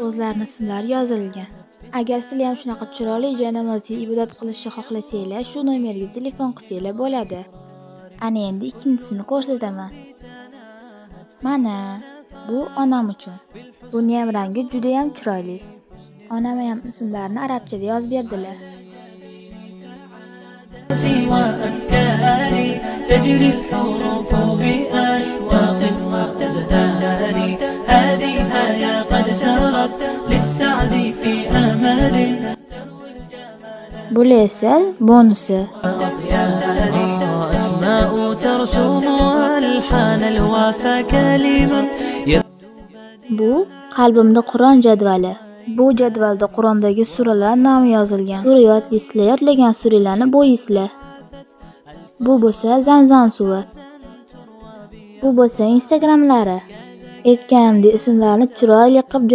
o'zlarining ismlari yozilgan. Agar sizlar ham shunaqa chiroyli joy namozida ibodat qilishni xohlasanglar, shu nomerga telefon qilsanglar bo'ladi. Ana endi ikkinchisini ko'rsataman. Mana, bu onam uchun. Buni ham rangi juda ham chiroyli. Onam ham ismlarini arabchada yozib berdilar. وأفكاري تجري الحروف بأشواق وأزدار هذه يا قد سرت للسعد في أمل Bu esa bonusi. أسماء ترسم ألحان الوفا كلمة Bu qalbimda Qur'on jadvali. Bu jadvalda Qur'ondagi suralar nomi yozilgan. Sura yodlaysizlar, yodlagan suralarni bo'yisizlar. Bu bo'lsa Zamzam suvi. Bu bo'lsa Instagramlari. Aytganimdek ismlarni chiroyli qilib